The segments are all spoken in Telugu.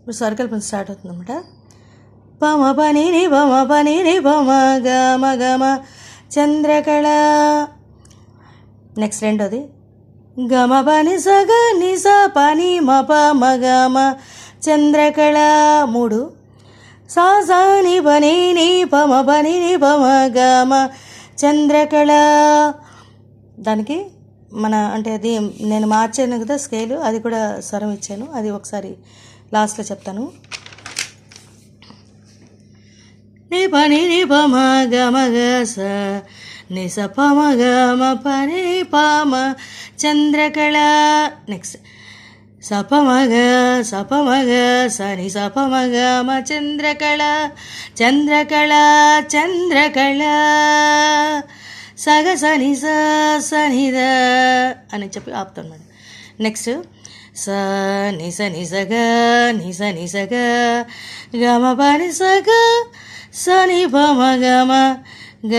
ఇప్పుడు స్వరకల్పన స్టార్ట్ అవుతుంది అనమాట. పమ పని ని పమ పని ని పమ గమ గమ చంద్రకళ. నెక్స్ట్ రెండోది గమ పని సగ నిస పని మప మగమ చంద్రకళ. 3 సా సా ని పని ని పమ పని ని పమ గమ చంద్రకళ. దానికి అంటే అది నేను మార్చాను కదా స్కేలు, అది కూడా స్వరం ఇచ్చాను, అది ఒకసారి లాస్ట్లో చెప్తాను. ని పని ని పమ గమ గ స ని స పమ గమ పని పమ చంద్రకళ. నెక్స్ట్ సపమగ సపమగ సని సపమగ మ చంద్రకళ చంద్రకళ చంద్రకళ సగ సని సనిద అని చెప్పి ఆపుతాను మేడం. నెక్స్ట్ స నిస నిసగ నిస నిసగ గమ పని సగ సని పమ గమ గ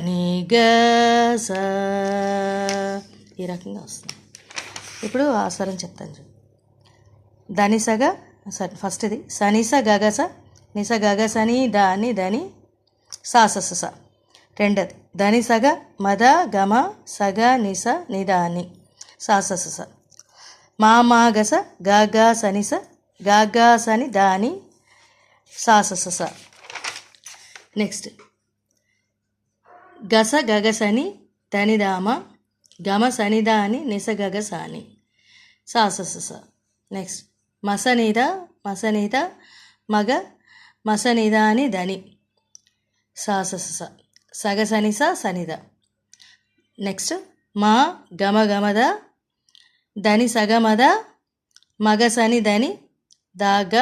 ని గ స. ఈ రకంగా వస్తుంది. ఇప్పుడు ఆ స్వరం చెప్తాను. ధనిసగ ఫస్ట్ ఇది సనిస గగస నిస గగసని దాని ధని సాసస. రెండోది ధనిసగ మద గమ సగ నిస నిదాని సాసస. మామాగస గగ సనిస గగ సని దాని సాసస. నెక్స్ట్ గస గగసని ధనిదామ గమ సనిదాని నిస గగ సాని సాసస. నెక్స్ట్ మసనిద మసనిద మగ మసనిదాని ధని సాసస సగ సనిస సనిద. నెక్స్ట్ మా గమ గమద ధని సగమద మగ సని ధని దాగ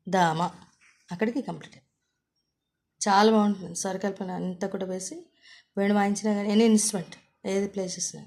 దామ. అక్కడికి కంప్లీట్. చాలా బాగుంటుంది స్వరకల్పన అంతా కూడా వేసి వేణు వాయించినా కానీ ఎనీ ఇన్స్ట్రుమెంట్ ఏది ప్లే చేసినా.